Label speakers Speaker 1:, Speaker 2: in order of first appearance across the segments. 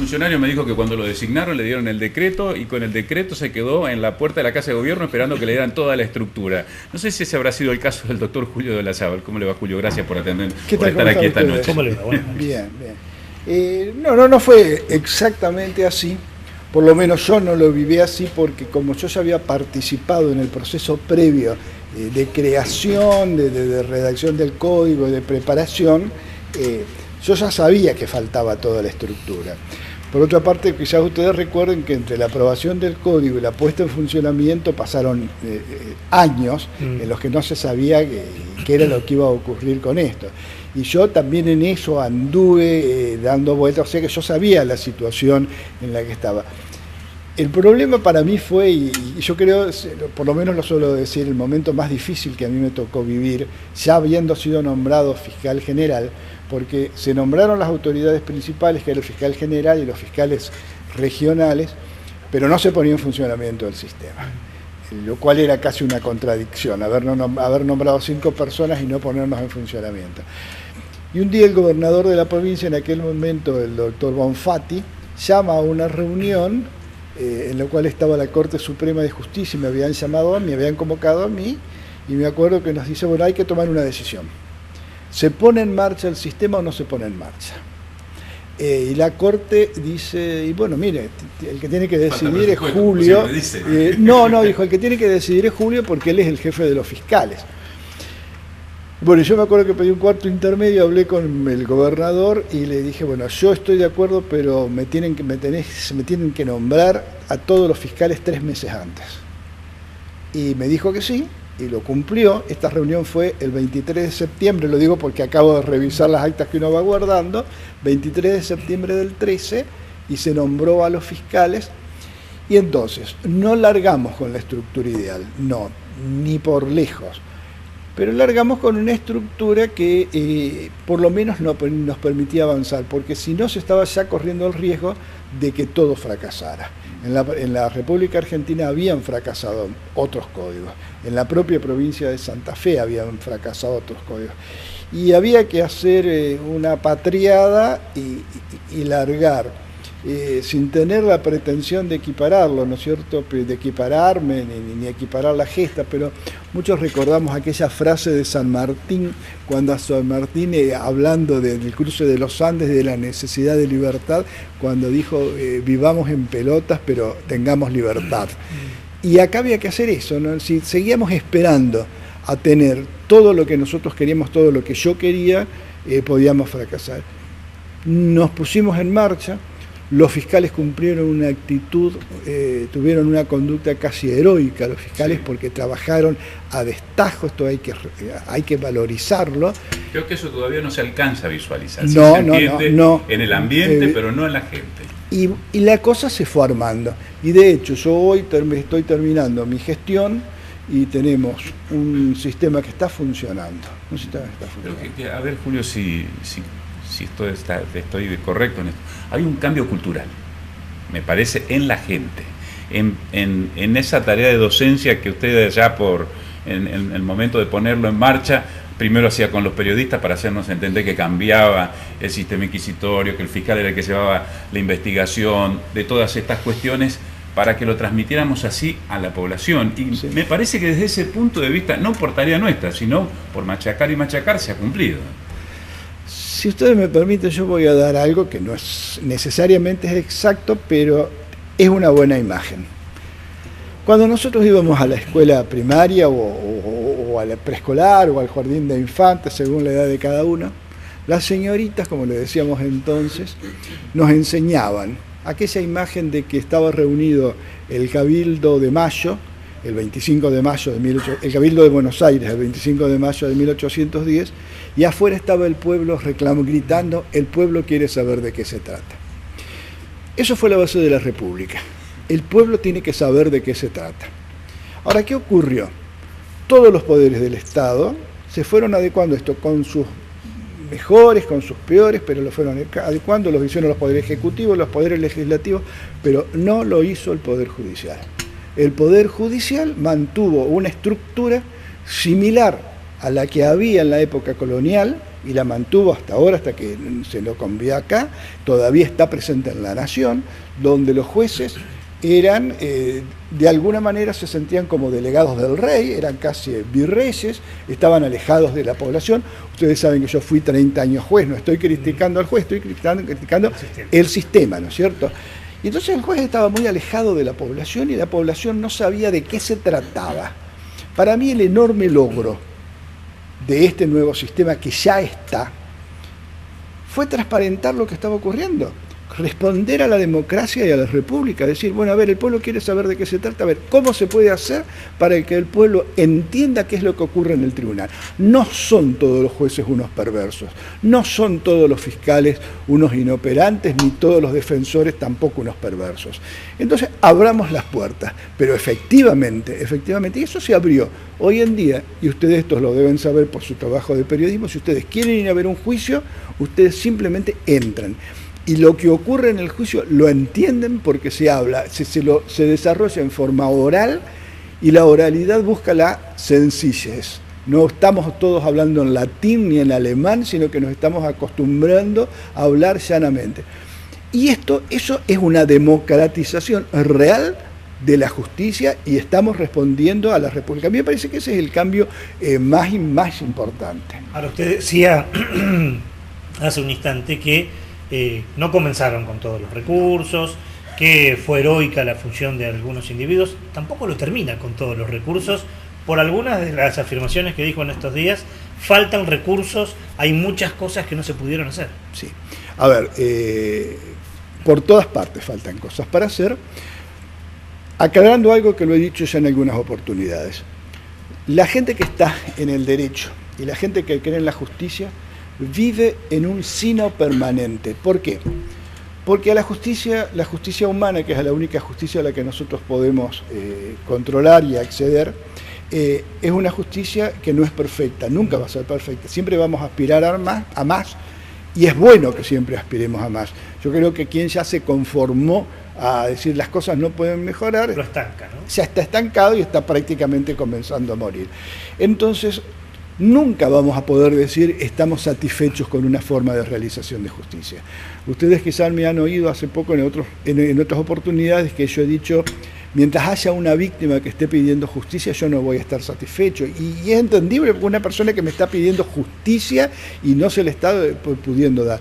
Speaker 1: funcionario me dijo que cuando lo designaron le dieron el decreto y con el decreto se quedó en la puerta de la Casa de Gobierno esperando que le dieran toda la estructura. No sé si ese habrá sido el caso del doctor Julio de Olazábal. ¿Cómo le va, Julio? Gracias por atender, por estar aquí esta noche.
Speaker 2: ¿Cómo le va? Bueno.
Speaker 3: Bien, bien. No fue exactamente así. Por lo menos yo no lo viví así porque como yo ya había participado en el proceso previo de creación, de redacción del código, de preparación, yo ya sabía que faltaba toda la estructura. Por otra parte, quizás ustedes recuerden que entre la aprobación del código y la puesta en funcionamiento pasaron años en los que no se sabía qué era lo que iba a ocurrir con esto. Y yo también en eso anduve dando vueltas, o sea que yo sabía la situación en la que estaba. El problema para mí fue, y yo creo, por lo menos lo suelo decir, el momento más difícil que a mí me tocó vivir, ya habiendo sido nombrado fiscal general, porque se nombraron las autoridades principales, que era el fiscal general y los fiscales regionales, pero no se ponía en funcionamiento el sistema, lo cual era casi una contradicción, haber nombrado 5 personas y no ponernos en funcionamiento. Y un día el gobernador de la provincia, en aquel momento el doctor Bonfatti, llama a una reunión en la cual estaba la Corte Suprema de Justicia y me habían convocado a mí, y me acuerdo que nos dice, bueno, hay que tomar una decisión. ¿Se pone en marcha el sistema o no se pone en marcha? Y la Corte dice, y bueno, mire, el que tiene que decidir es Julio. Dijo, el que tiene que decidir es Julio porque él es el jefe de los fiscales. Bueno, yo me acuerdo que pedí un cuarto intermedio, hablé con el gobernador y le dije, bueno, yo estoy de acuerdo, pero me tienen que nombrar a todos los fiscales 3 meses antes. Y me dijo que sí, y lo cumplió. Esta reunión fue el 23 de septiembre, lo digo porque acabo de revisar las actas que uno va guardando, 23 de septiembre del 13, y se nombró a los fiscales. Y entonces, no largamos con la estructura ideal, no, ni por lejos. Pero largamos con una estructura que por lo menos nos permitía avanzar, porque si no se estaba ya corriendo el riesgo de que todo fracasara. En la República Argentina habían fracasado otros códigos, en la propia provincia de Santa Fe habían fracasado otros códigos. Y había que hacer una patriada y largar, sin tener la pretensión de equipararlo, ¿no es cierto?, de equipararme ni equiparar la gesta, pero muchos recordamos aquella frase de San Martín, cuando a San Martín, hablando del cruce de los Andes, de la necesidad de libertad, cuando dijo, vivamos en pelotas, pero tengamos libertad. Y acá había que hacer eso, ¿no? Si seguíamos esperando a tener todo lo que nosotros queríamos, todo lo que yo quería, podíamos fracasar. Nos pusimos en marcha. Los fiscales cumplieron una actitud, tuvieron una conducta casi heroica, los fiscales, porque trabajaron a destajo, esto hay que valorizarlo.
Speaker 1: Creo que eso todavía no se alcanza a visualizar.
Speaker 3: No,
Speaker 1: se entiende
Speaker 3: no.
Speaker 1: En el ambiente, pero no en la gente.
Speaker 3: Y la cosa se fue armando. Y de hecho, yo hoy estoy terminando mi gestión y tenemos un sistema que está funcionando.
Speaker 1: Pero a ver, Julio, si estoy correcto en esto. Hay un cambio cultural, me parece, en la gente, en esa tarea de docencia que usted ya en el momento de ponerlo en marcha, primero hacía con los periodistas para hacernos entender que cambiaba el sistema inquisitorio, que el fiscal era el que llevaba la investigación, de todas estas cuestiones, para que lo transmitiéramos así a la población. Y sí, me parece que desde ese punto de vista, no por tarea nuestra, sino por machacar y machacar, se ha cumplido.
Speaker 3: Si ustedes me permiten, yo voy a dar algo que no es necesariamente exacto, pero es una buena imagen. Cuando nosotros íbamos a la escuela primaria o a la preescolar o al jardín de infantes, según la edad de cada uno, las señoritas, como le decíamos entonces, nos enseñaban aquella imagen de que estaba reunido el Cabildo de Mayo, el 25 de mayo de el Cabildo de Buenos Aires, el 25 de mayo de 1810, y afuera estaba el pueblo gritando, el pueblo quiere saber de qué se trata. Eso fue la base de la República. El pueblo tiene que saber de qué se trata. Ahora, ¿qué ocurrió? Todos los poderes del Estado se fueron adecuando esto con sus mejores, con sus peores, pero lo fueron adecuando, los hicieron los poderes ejecutivos, los poderes legislativos, pero no lo hizo el Poder Judicial. El Poder Judicial mantuvo una estructura similar a la que había en la época colonial y la mantuvo hasta ahora, hasta que se lo cambió acá, todavía está presente en La Nación, donde los jueces eran, de alguna manera se sentían como delegados del rey, eran casi virreyes, estaban alejados de la población. Ustedes saben que yo fui 30 años juez, no estoy criticando al juez, estoy criticando el sistema, ¿no es cierto? Y entonces el juez estaba muy alejado de la población y la población no sabía de qué se trataba. Para mí el enorme logro de este nuevo sistema que ya está fue transparentar lo que estaba ocurriendo, responder a la democracia y a la república, decir, bueno, a ver, el pueblo quiere saber de qué se trata, a ver, ¿cómo se puede hacer para que el pueblo entienda qué es lo que ocurre en el tribunal? No son todos los jueces unos perversos, no son todos los fiscales unos inoperantes, ni todos los defensores tampoco unos perversos. Entonces, abramos las puertas, pero efectivamente, y eso se abrió. Hoy en día, y ustedes estos lo deben saber por su trabajo de periodismo, si ustedes quieren ir a ver un juicio, ustedes simplemente entran. Y lo que ocurre en el juicio lo entienden porque se habla, se desarrolla en forma oral y la oralidad busca la sencillez. No estamos todos hablando en latín ni en alemán, sino que nos estamos acostumbrando a hablar llanamente. Y eso es una democratización real de la justicia y estamos respondiendo a la República. A mí me parece que ese es el cambio más importante.
Speaker 2: Ahora, usted decía hace un instante que no comenzaron con todos los recursos, que fue heroica la función de algunos individuos, tampoco lo termina con todos los recursos. Por algunas de las afirmaciones que dijo en estos días, faltan recursos, hay muchas cosas que no se pudieron hacer.
Speaker 3: Sí, a ver, por todas partes faltan cosas para hacer, aclarando algo que lo he dicho ya en algunas oportunidades. La gente que está en el derecho y la gente que cree en la justicia vive en un sino permanente. ¿Por qué? Porque a la justicia humana, que es la única justicia a la que nosotros podemos controlar y acceder, es una justicia que no es perfecta, nunca va a ser perfecta, siempre vamos a aspirar a más, y es bueno que siempre aspiremos a más. Yo creo que quien ya se conformó a decir las cosas no pueden mejorar,
Speaker 2: lo estanca, ¿no?
Speaker 3: Ya está estancado y está prácticamente comenzando a morir. Entonces, nunca vamos a poder decir estamos satisfechos con una forma de realización de justicia. Ustedes quizás me han oído hace poco en otras oportunidades que yo he dicho, mientras haya una víctima que esté pidiendo justicia, yo no voy a estar satisfecho. Y es entendible porque una persona que me está pidiendo justicia y no se le está pudiendo dar.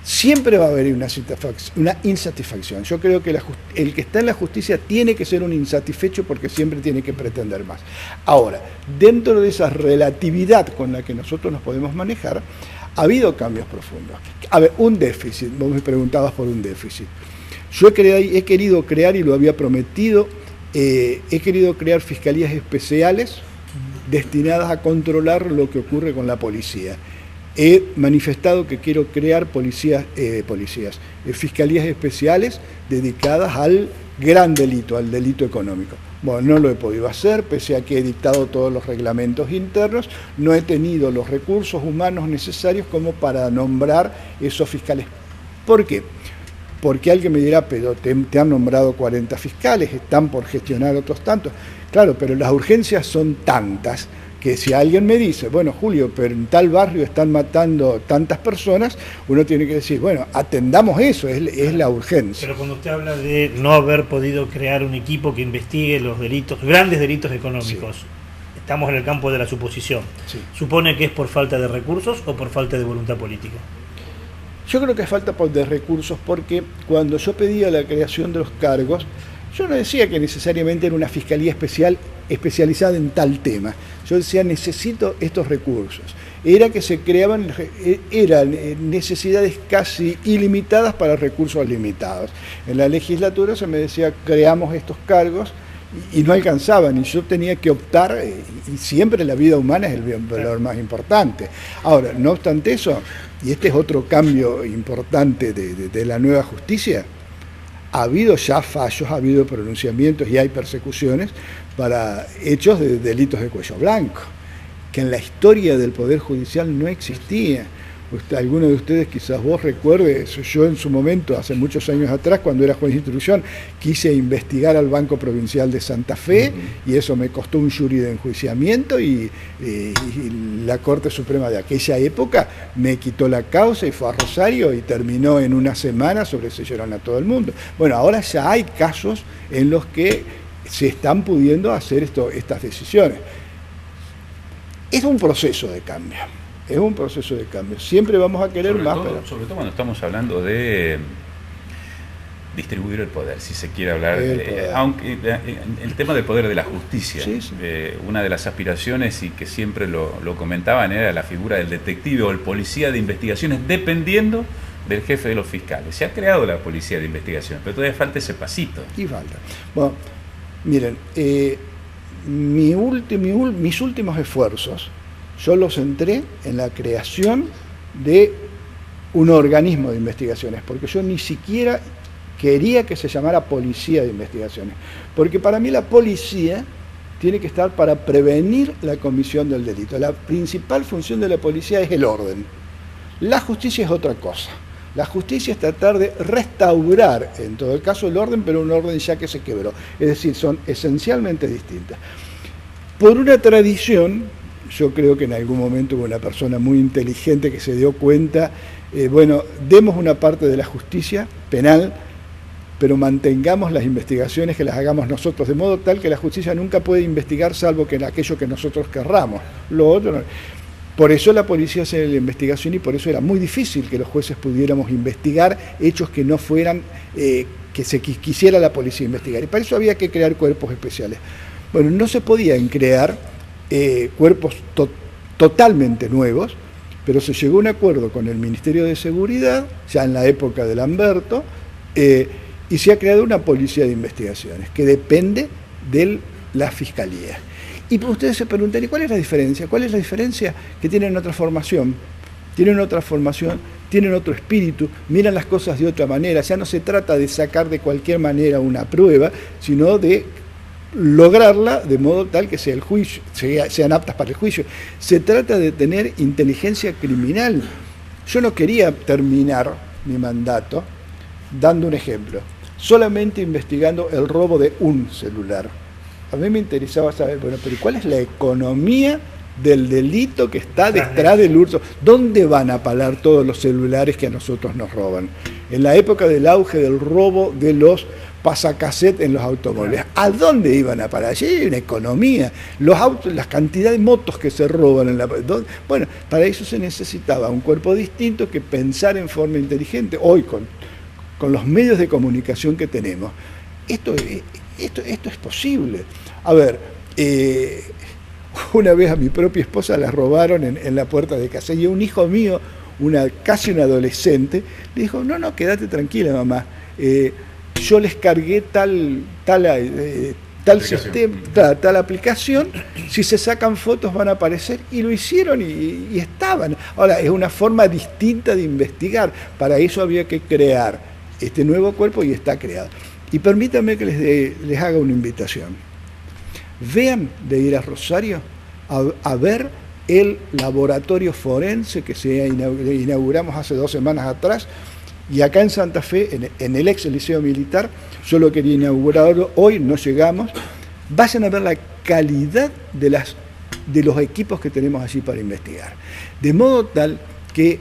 Speaker 3: Siempre va a haber una insatisfacción. Yo creo que el que está en la justicia tiene que ser un insatisfecho porque siempre tiene que pretender más. Ahora, dentro de esa relatividad con la que nosotros nos podemos manejar, ha habido cambios profundos. A ver, un déficit, vos me preguntabas por un déficit. Yo he querido crear, y lo había prometido, he querido crear fiscalías especiales destinadas a controlar lo que ocurre con la policía. He manifestado que quiero crear fiscalías especiales dedicadas al gran delito, al delito económico. Bueno, no lo he podido hacer, pese a que he dictado todos los reglamentos internos, no he tenido los recursos humanos necesarios como para nombrar esos fiscales. ¿Por qué? Porque alguien me dirá, pero te han nombrado 40 fiscales, están por gestionar otros tantos. Claro, pero las urgencias son tantas que si alguien me dice, bueno, Julio, pero en tal barrio están matando tantas personas, uno tiene que decir, bueno, atendamos eso, es la urgencia.
Speaker 2: Pero cuando usted habla de no haber podido crear un equipo que investigue los delitos, grandes delitos económicos, sí, estamos en el campo de la suposición. Sí. ¿Supone que es por falta de recursos o por falta de voluntad política?
Speaker 3: Yo creo que es falta de recursos porque cuando yo pedía la creación de los cargos, yo no decía que necesariamente era una fiscalía especializada en tal tema. Yo decía, necesito estos recursos. Era que se creaban, eran necesidades casi ilimitadas para recursos limitados. En la legislatura se me decía, creamos estos cargos, y no alcanzaban, y yo tenía que optar, y siempre la vida humana es el valor más importante. Ahora, no obstante eso, y este es otro cambio importante de la nueva justicia, ha habido ya fallos, ha habido pronunciamientos y hay persecuciones para hechos de delitos de cuello blanco, que en la historia del Poder Judicial no existía. alguno de ustedes, quizás vos recuerde, yo en su momento, hace muchos años atrás, cuando era juez de instrucción, quise investigar al Banco Provincial de Santa Fe, y eso me costó un jury de enjuiciamiento, y la Corte Suprema de aquella época me quitó la causa y fue a Rosario y terminó en una semana, sobreseyeron a todo el mundo. Bueno, ahora ya hay casos en los que se están pudiendo hacer estas decisiones. Es un proceso de cambio. Es un proceso de cambio. Siempre vamos a querer más.
Speaker 1: Sobre todo cuando estamos hablando de distribuir el poder, si se quiere hablar. Aunque el tema del poder de la justicia, sí. Una de las aspiraciones, y que siempre lo comentaban, era la figura del detective o el policía de investigaciones, dependiendo del jefe de los fiscales. Se ha creado la policía de investigaciones, pero todavía falta ese pasito.
Speaker 3: Y falta. Bueno, miren, mis últimos esfuerzos, yo los centré en la creación de un organismo de investigaciones, porque yo ni siquiera quería que se llamara policía de investigaciones, porque para mí la policía tiene que estar para prevenir la comisión del delito. La principal función de la policía es el orden. La justicia es otra cosa. La justicia es tratar de restaurar, en todo el caso, el orden, pero un orden ya que se quebró. Es decir, son esencialmente distintas. Por una tradición, yo creo que en algún momento hubo una persona muy inteligente que se dio cuenta, demos una parte de la justicia penal, pero mantengamos las investigaciones que las hagamos nosotros, de modo tal que la justicia nunca puede investigar salvo que en aquello que nosotros querramos. Lo otro no. Por eso la policía hace la investigación, y por eso era muy difícil que los jueces pudiéramos investigar hechos que no fueran, que se quisiera la policía investigar. Y para eso había que crear cuerpos especiales. Bueno, no se podían crear cuerpos totalmente nuevos, pero se llegó a un acuerdo con el Ministerio de Seguridad, ya en la época de Lamberto, y se ha creado una policía de investigaciones que depende de la Fiscalía. Y ustedes se preguntan, ¿y cuál es la diferencia? ¿Cuál es la diferencia? Que tienen otra formación, tienen otro espíritu, miran las cosas de otra manera. Ya no se trata de sacar de cualquier manera una prueba, sino de lograrla de modo tal que sea el juicio, sean aptas para el juicio. Se trata de tener inteligencia criminal. Yo no quería terminar mi mandato dando un ejemplo, solamente investigando el robo de un celular. A mí me interesaba saber, pero ¿cuál es la economía del delito que está detrás del hurto? ¿Dónde van a parar todos los celulares que a nosotros nos roban? En la época del auge del robo de los pasacassette en los automóviles, ¿a dónde iban a parar? Allí hay una economía. Los autos, las cantidades de motos que se roban bueno, para eso se necesitaba un cuerpo distinto que pensar en forma inteligente. Hoy con los medios de comunicación que tenemos, esto es posible. A ver, una vez a mi propia esposa la robaron en la puerta de casa, y un hijo mío, casi un adolescente, le dijo, no, quédate tranquila, mamá, yo les cargué tal sistema, tal aplicación, si se sacan fotos van a aparecer, y lo hicieron y estaban. Ahora, es una forma distinta de investigar. Para eso había que crear este nuevo cuerpo, y está creado. Y permítanme que les haga una invitación. Vean de ir a Rosario a ver el laboratorio forense que inauguramos hace 2 semanas atrás, y acá en Santa Fe, en el ex Liceo Militar. Yo lo quería inaugurarlo, hoy no llegamos. Vayan a ver la calidad de los equipos que tenemos allí para investigar. De modo tal que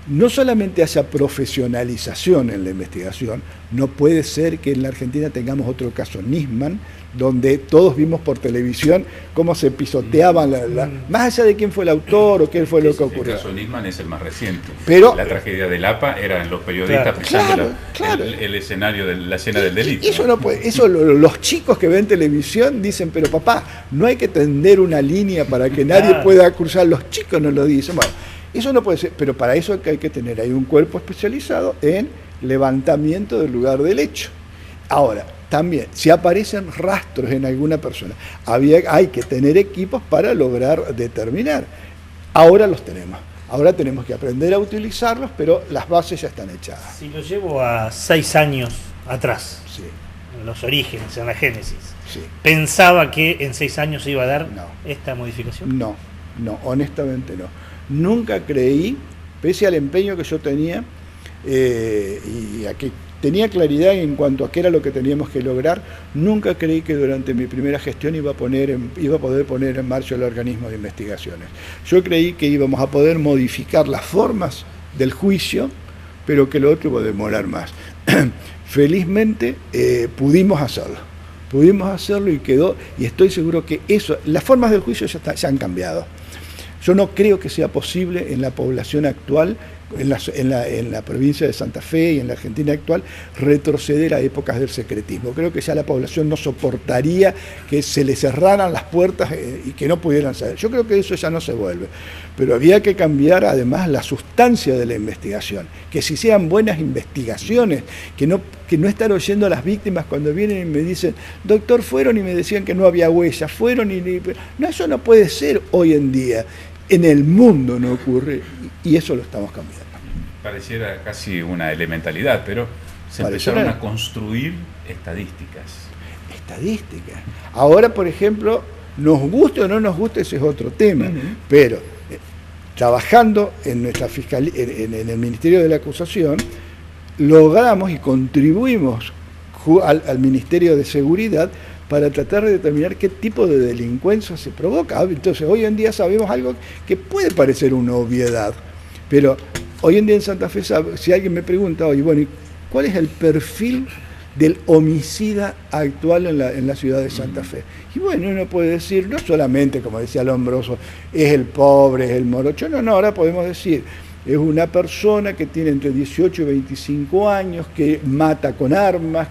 Speaker 3: no solamente haya profesionalización en la investigación, no puede ser que en la Argentina tengamos otro caso Nisman, donde todos vimos por televisión cómo se pisoteaban, más allá de quién fue el autor o qué fue lo que ocurrió.
Speaker 1: El caso Nisman es el más reciente.
Speaker 3: Pero
Speaker 1: la tragedia del APA eran los periodistas pisando el escenario de la escena del delito.
Speaker 3: Eso no puede, los chicos que ven televisión dicen, pero papá, no hay que tender una línea para que nadie pueda cruzar. Los chicos no lo dicen. Bueno, eso no puede ser, pero para eso hay que tener ahí un cuerpo especializado en levantamiento del lugar del hecho. Ahora, también, si aparecen rastros en alguna persona, hay que tener equipos para lograr determinar. Ahora los tenemos. Ahora tenemos que aprender a utilizarlos, pero las bases ya están echadas.
Speaker 2: Si lo llevo a 6 años atrás,
Speaker 3: sí,
Speaker 2: en los orígenes, en la génesis,
Speaker 3: sí,
Speaker 2: ¿pensaba que en 6 años se iba a dar esta modificación?
Speaker 3: No, honestamente no. Nunca creí pese al empeño que yo tenía y a que tenía claridad en cuanto a qué era lo que teníamos que lograr, nunca creí que durante mi primera gestión iba a poder poner en marcha el organismo de investigaciones. Yo creí que íbamos a poder modificar las formas del juicio, pero que lo otro iba a demorar más. Felizmente pudimos hacerlo y quedó, y estoy seguro que eso, las formas del juicio ya han cambiado. Yo no creo que sea posible en la población actual, en la provincia de Santa Fe y en la Argentina actual, retroceder a épocas del secretismo. Creo que ya la población no soportaría que se le cerraran las puertas y que no pudieran saber. Yo creo que eso ya no se vuelve. Pero había que cambiar además la sustancia de la investigación, que si sean buenas investigaciones, que no estar oyendo a las víctimas cuando vienen y me dicen, doctor, fueron y me decían que no había huellas, fueron y... No, eso no puede ser hoy en día. En el mundo no ocurre y eso lo estamos cambiando.
Speaker 1: Pareciera casi una elementalidad, pero se empezaron a construir estadísticas.
Speaker 3: Estadísticas. Ahora, por ejemplo, nos guste o no nos guste, ese es otro tema, pero trabajando en nuestra fiscalía, en el Ministerio de la Acusación, logramos y contribuimos al Ministerio de Seguridad para tratar de determinar qué tipo de delincuencia se provoca. Entonces, hoy en día sabemos algo que puede parecer una obviedad, pero hoy en día en Santa Fe, si alguien me pregunta, oye, bueno, ¿cuál es el perfil del homicida actual en la ciudad de Santa Fe? Y bueno, uno puede decir, no solamente, como decía Lombroso, es el pobre, es el morocho, no, ahora podemos decir, es una persona que tiene entre 18 y 25 años, que mata con armas,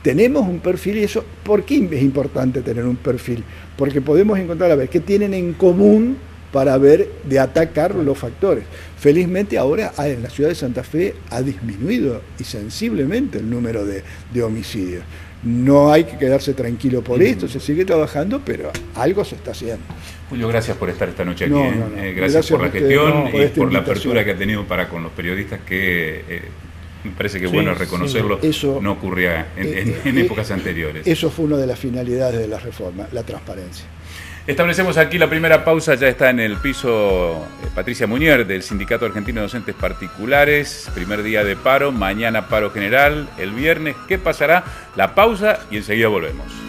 Speaker 3: tenemos un perfil, y eso, ¿por qué es importante tener un perfil? Porque podemos encontrar, a ver, qué tienen en común para ver de atacar los factores. Felizmente ahora en la ciudad de Santa Fe ha disminuido y sensiblemente el número de homicidios. No hay que quedarse tranquilo por esto, se sigue trabajando, pero algo se está haciendo.
Speaker 1: Julio, gracias por estar esta noche aquí. Gracias por la gestión y por la apertura que ha tenido para con los periodistas, que me parece que es bueno reconocerlo, eso no ocurría en épocas anteriores.
Speaker 3: Eso fue una de las finalidades de la reforma, la transparencia.
Speaker 1: Establecemos aquí la primera pausa, ya está en el piso Patricia Muñer del Sindicato Argentino de Docentes Particulares, primer día de paro, mañana paro general, el viernes, ¿qué pasará? La pausa y enseguida volvemos.